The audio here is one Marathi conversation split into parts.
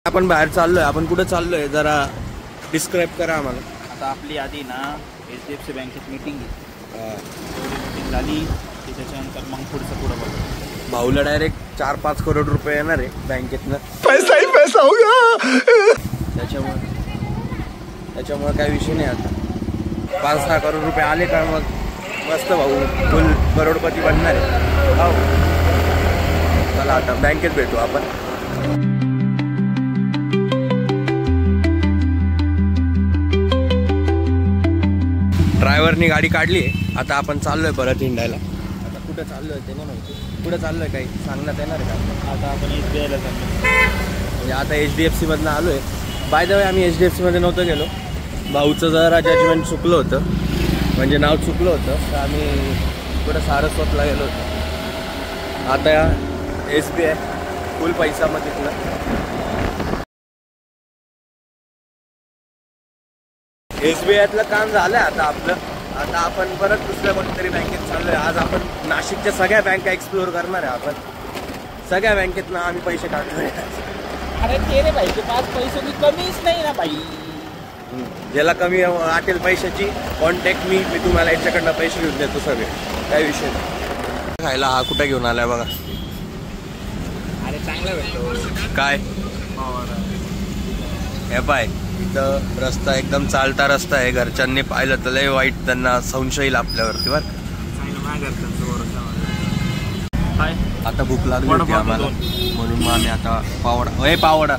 आपण बाहेर चाललोय, आपण कुठे चाललोय जरा डिस्क्राईब करा आम्हाला. आता आपली आधी ना HDFC बँकेत मीटिंग झाली की त्याच्यानंतर मग पुढं बघू. भाऊला डायरेक्ट 4-5 करोड रुपये येणार आहे बँकेतनं. पैसा ही पैसा होगा. त्याच्यामुळे काही विषय नाही. आता 5-6 करोड रुपये आले का मग मस्त भाऊ फुल करोडपती बनणार आहे. हो चला आता बँकेत भेटू आपण. ड्रायव्हरनी गाडी काढली आहे. आता आपण चाललोय परत हिंडायला. आता कुठं चाललोय ते नाही माहिती. कुठं चाललोय काही सांगण्यात येणार आहे का? आता आपण SBI ला चाललो. म्हणजे आता HDFC मधनं आलोय. बाय द वे आम्ही HDFC मध्ये नव्हतं गेलो. भाऊचं जरा जजमेंट चुकलं होतं, म्हणजे नाव चुकलं होतं, तर आम्ही कुठं सारस्वतला गेलो होतो. आता या SBI फुल पैसा मग तिथलं. SBIतलं काम झालंय आता आपलं. आता आपण परत दुसऱ्या कोणतरी बँकेत चाललोय. आज आपण नाशिकच्या सगळ्या बँका एक्सप्लोर करणार आहे. आपण सगळ्या बँकेतनं आम्ही पैसे काढतोय. अरे ते रे भाई, 5 पैसे की कमीच नाही ना भाई. ज्याला कमी वाटेल पैशाची कॉन्टॅक्ट मी तुम्हाला याच्याकडनं पैसे घेऊन देतो सगळे, काय विषय नाही. खायला हा कुठे घेऊन आलाय बघा. अरे चांगला भेटतो काय हे पाय, इथं रस्ता एकदम चालता रस्ता आहे. घरच्यांनी पाहिलं तर लय वाईट, त्यांना संशय येईल आपल्यावरती बरं. आता भूक लागली होती आम्हाला, म्हणून मग आम्ही आता पावडा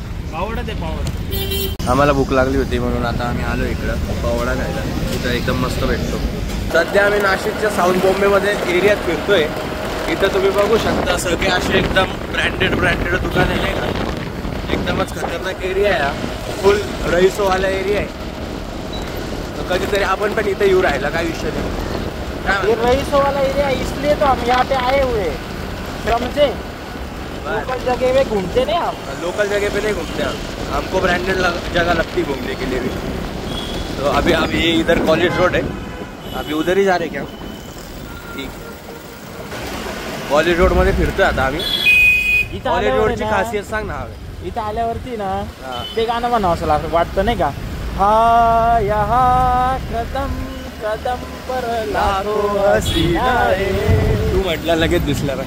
आम्हाला भूक लागली होती म्हणून आता आम्ही आलो इकडं पावडा खायला. इथं एकदम मस्त भेटतो. सध्या आम्ही नाशिकच्या साऊथ बॉम्बेमध्ये एरियात फिरतोय. इथं तुम्ही बघू शकता सगळे असे एकदम ब्रँडेड दुकान आहे का. एकदमच खतरनाक एरिया आहे, फुल रईसोवाला एरिया आहे. तर कधीतरी आपण पण इथे येऊ राहिला, काय विषय नाही. ये रईसोवाला एरिया इसलिए तो हम यहाँ पे आए हुए, समझे. लोकल जगह पे घूमते नहीं हम. लोकल जगह पे नहीं घूमते हमको ब्रांडेड जगह लगती घूमने के लिए भी. तो अभी इधर कॉलेज रोड है, अभी उधर ही जा रहे क्या. ठीक, कॉलेज रोड मध्ये फिरतोय आता आम्ही. कॉलेज रोडची खासियत सांग ना. इथं आल्यावरती ना ते गाणं म्हणावं असं वाटतं नाही का. हा यहाँ कदम कदम पर लाखो हसीना है. तू म्हटलं लगेच दिसला ना.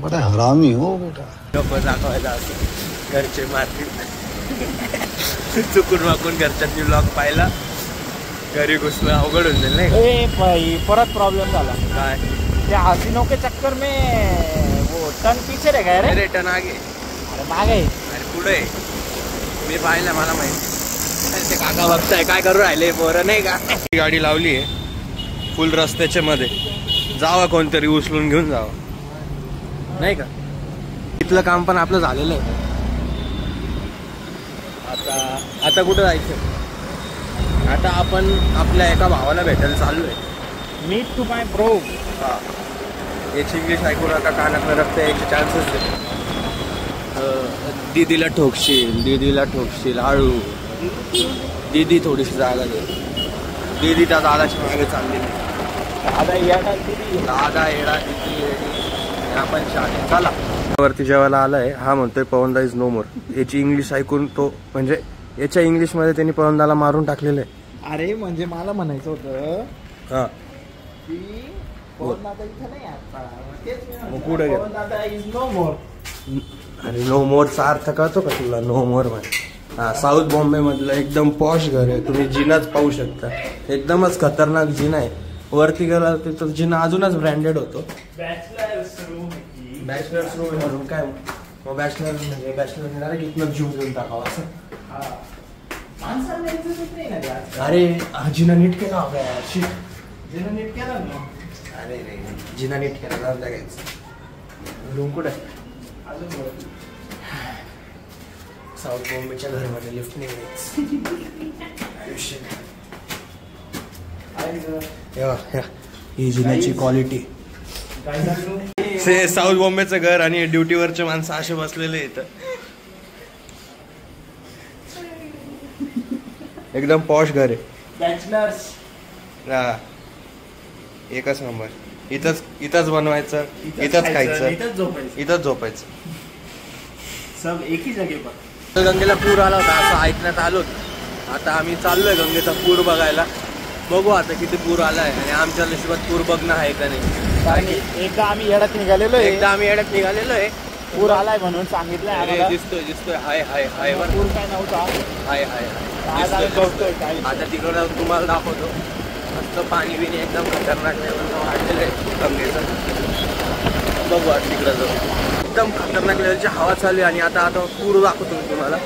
बड़ा हरामी हो बेटा. लोक दाखवायला असं घरचे मारतील. चुकून वाकून घरच्यांनी ब्लॉग पाहिला, घरी घुसणं अवघड होऊन जाईल नाही. भाई परत प्रॉब्लेम झाला. काय त्या हसीनों के चक्कर में वो टन पीछे रह गए रे. टन आगे. अरे मागे, अरे पुढे मी पाहिलं, मला माहिती. ते काका बघताय काय करू राहिले पोरं नाही का. गाडी लावली आहे फुल रस्त्याच्या मध्ये. जावा कोणतरी उचलून घेऊन जावा नाही का. इथलं काम पण आपलं झालेलं आहे. आता कुठं जायचं. आता आपण आपल्या एका भावाला भेटायला चाललोय. Meet to my bro. हा, याची इंग्लिश ऐकून आता कानातलं रक्त यायचे चान्सेस आहे. दीदीला ठोकशील हळू. दीदी थोडीशी जागा दे. दीदी त्या दादाच्या मागे चालली. दादा येडा दीदी आपण शाळे. चला वरती जेवायला आलाय. हा म्हणतोय पवनदा इज नो मोर. याची इंग्लिश ऐकून तो, म्हणजे याच्या इंग्लिश मध्ये त्यांनी पवनदाला मारून टाकलेलं आहे. अरे म्हणजे मला म्हणायचं होतं हा की पवनदादा इथं नाही आता. मग कुठे गेला. पवनदादा इज नो मोर. अरे नो मोरचा अर्थ कळतो का तुला. नो मोर म्हणजे हा साऊथ बॉम्बे मधलं एकदम पॉश घर आहे. तुम्ही जिनाच पाहू शकता, एकदमच खतरनाक जिना आहे. वरती गेला तिथं जिना अजूनच ब्रँडेड होतो. बॅचलर्स रूम म्हणून काय मग बॅचलर म्हणजे बॅचलर डायरेक्ट इथनं जीव घेऊन टाकावं असं. अरे जिना नीट केला हवा यार. जिना नीट केला ना. अरे रे जिना नीट केला जाऊन लागायचं. रूम कुठे साऊथ बॉम्बेच्या घरामध्ये लिफ्ट नाही. आयुष्य ही जिन्याची क्वालिटी. साऊथ बॉम्बेचं घर आणि ड्युटीवरचे माणसं असे बसलेले इथं. एकदम पॉश घर आहे. बॅचलर्स. हा एकच नंबर. इथंच बनवायचं, इथंच खायचं, इथंच झोपायचं. सब एक ही जगह पर. गंगेला पूर आला होता असं ऐकण्यात आलो. आता आम्ही चाललोय गंगेचा पूर बघायला. बघू आता किती पूर आलाय आणि आमच्या नशिबात पूर बघणं आहे का नाही. कारण एकदा आम्ही येड्यात निघालेलो आहे. एकदा आम्ही येड्यात निघालेलो आहे. पूर आलाय म्हणून सांगितलंय आम्हाला. दिसतोय हाय हाय हाय वर पूर काय नव्हता. हाय हाय आज आम्ही बघतोय काय. आता तिकडं जाऊन तुम्हाला दाखवतो. मस्त पाणी बिणी एकदम खतरनाक लेवलचं वाढलेलं आहे गंगेचं. बघू आता तिकडं जाऊ. एकदम खतरनाक लेवलची हवा चालू आहे आणि आता पूर दाखवतो मी तुम्हाला.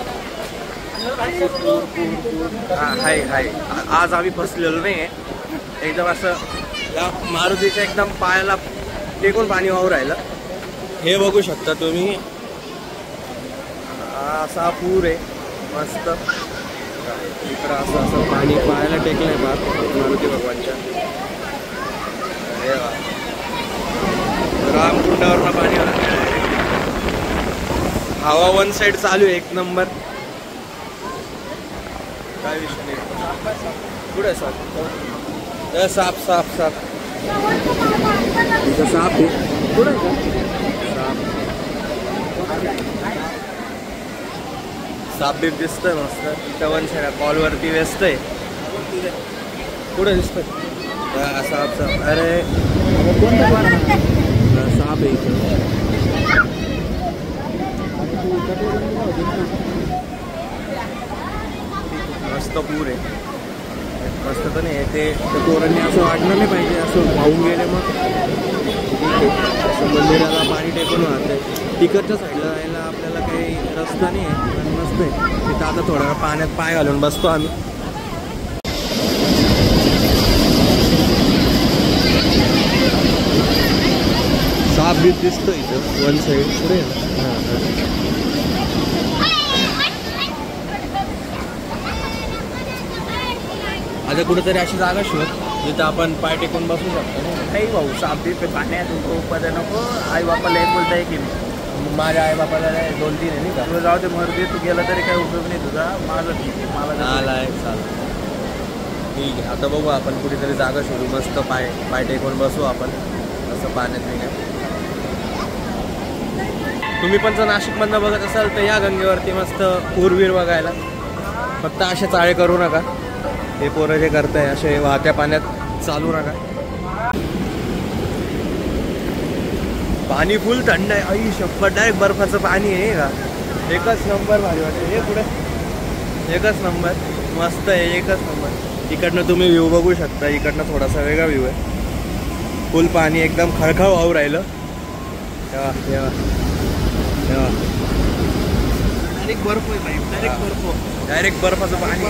हाय हाय आज आम्ही फसलेलो नाही आहे. एकदम असं या मारुतीच्या एकदम पायाला टेकून पाणी वाहू राहिलं. हे बघू शकता तुम्ही. असा पूर आहे मस्त. इकडं असं पाणी पायाला टेकलंय बा मारुती भगवानच्या. अरे वा रामकुंडावरनं पाणी हवा वन साईड चालू आहे एक नंबर. काय विषय नाही. पुढे साप साप साप साप इथं साप आहे. पुढे साप बीप दिसतोय मस्त. इथं वन साईड कॉलवरती व्यस्तय. पुढे दिसतोय साप साप. अरे साप आहे इथं. मस्त पूर आहे. मस्त तर नाही ते पोरांनी असं वाटलं नाही पाहिजे. असं वाहून गेले मग असं मंदिराला पाणी टेकून वाहतंय. तिकडच्या साईडला जायला आपल्याला काही रस्ता नाही आहे पण मस्त आहे. तिथं आता थोडा वेळ पाण्यात पाय घालून बसतो आम्ही. साप बीप दिसतो इथं वन साईड. पुढे आता कुठेतरी अशी जागा शोध जिथं आपण पाय टेकून बसू शकतो. नाही भाऊ साप बीप पाण्यात ऊपर नको. आई बापाला एक बोलताय की नाही. माझ्या आई बापाला 2-3 आहे नाही का. तुला जाऊ दे मर्दी. तू गेला तरी काही उपयोग नाही तुझा. माझं ठीक आहे. मला चालेल ठीक आहे. आता बघू आपण कुठेतरी जागा शोधू. मस्त पाय टेकून बसू आपण असं पाण्यात नाही. तुम्ही पण जर नाशिकमधनं बघत असाल तर या गंगेवरती मस्त पूरवीर बघायला. फक्त असे चाळे करू नका. हे पोरं जे करताय असे वाहत्या पाण्यात चालू नका. पाणी फुल थंड आहे. आई शपथ डायरेक्ट बर्फाचं पाणी आहे का. एकच नंबर भारी वाटतं. हे पुढे एकच नंबर मस्त आहे. एकच नंबर. इकडनं तुम्ही व्ह्यू बघू शकता. इकडनं थोडासा वेगळा व्ह्यू आहे. फुल पाणी एकदम खळखळ वाहू राहिलं. तेव्हा डायरेक्ट बर्फ आहे भाई. डायरेक्ट बर्फाचं पाणी.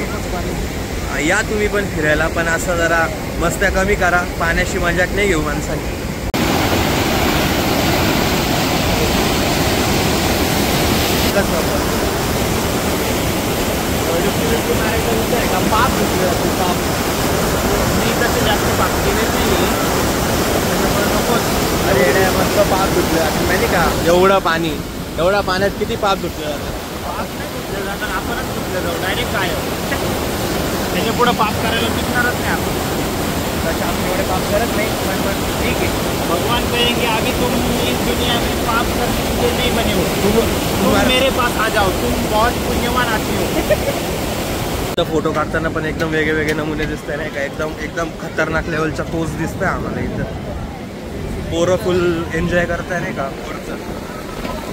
या तुम्ही पण फिरायला पण असं जरा मस्त्या कमी करा. पाण्याशी मजाक नाही घेऊ माणसाने. जास्त पाक केले नाही. अरे मस्त पाप धुतले माहिती का. एवढा पाण्यात किती पाप धुतले जातात. पाप नाही धुतलं जातात. आपणच धुतलं जाऊ डायरेक्ट. काय त्याच्या पुढं पाप करायला शिकणारच नाही आपण. तसे आपण एवढे पाप करत नाही पण ठीक आहे. भगवान कहेंगे अभी तुम इस दुनिया में पाप करने के लिए नहीं बने हो. तुम मेरे पास आ जाओ. तुम बहुत पुण्यवान आदमी हो. फोटो काढताना पण एकदम वेगळे नमुने दिसत नाही का. एकदम खतरनाक लेवलचा पोज दिसतोय आम्हाला इथं. पोरं फुल एन्जॉय करताय नाही का.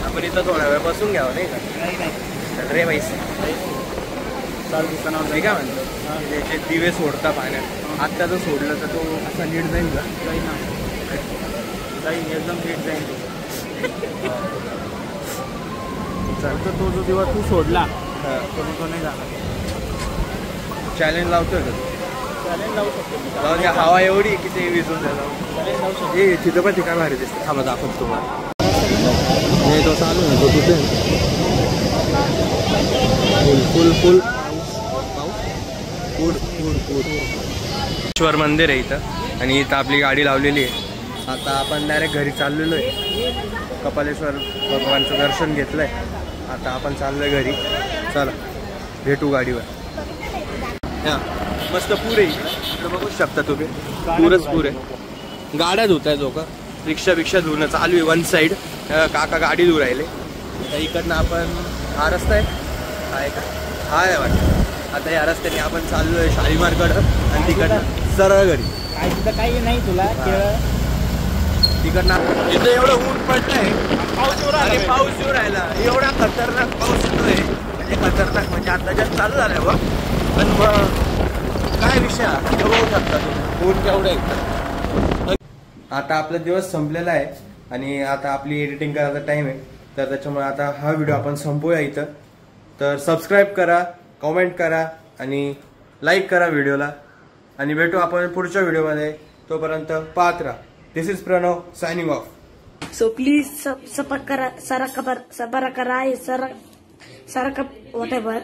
आपण इथं थोडा वेळ बसून घ्यावं नाही का. रे पैसे चालू दिसताना नाही का म्हणतो. त्याचे दिवे सोडता पाण्यात. आत्ता जर सोडलं तर तो असा नीट जाईल का. जाईल एकदम नीट जाईल. तर तो जो दिवस तू सोडला तो नाही झाला. चॅलेंज लावतोय का. चॅलेंज लावू शकतो. हवा एवढी की ते विजून जायला. चॅलेंज लावू शकतो. हे तिथं पण ठिकाण भारी दिसतं. थांबा दाखवतो तुम्हाला. नाही तो चालू आहे तो तिथे फुल ईश्वर मंदिर आहे इथं आणि इथं आपली गाडी लावलेली आहे. आता आपण डायरेक्ट घरी चाललेलो आहे. कपालेश्वर भगवानचं दर्शन घेतलंय. आता आपण चाललोय घरी. चला भेटू गाडीवर. हां मस्त पूर आहे इकडं बघू शकता तुम्ही. पूरच पूर आहे. गाड्या धुत आहेत लोक. रिक्षा धुणं चालू आहे वन साईड. काका गाडी धुऊ राहिले. आता इकडनं आपण हा रस्ता आहे का हा आहे वाटतं. आता या रस्त्याने आपण चाललो आहे शालीमारकडं आणि तिकडनं सरळ घरी. काय तिथं काही नाही तुला केळ तिकडनं इथं एवढं ऊन पडलंय आणि पाऊस येऊ राहिला. एवढा खतरनाक पाऊस येतोय म्हणजे खतरनाक म्हणजे आता जास्त चालू झालाय बघ. पण मग काय विषय बघू शकता तुम्ही ऊन केवढं आहे. आता आपला दिवस संपलेला आहे आणि आता आपली एडिटिंग करायचा टाइम आहे. तर त्याच्यामुळे आता हा व्हिडिओ आपण संपवूया इथं. तर सबस्क्राईब करा, कमेंट करा आणि लाईक करा व्हिडिओला आणि भेटू आपण पुढच्या व्हिडिओमध्ये. तोपर्यंत पाहत राहा. This is Pranav signing off. So please subscribe, whatever.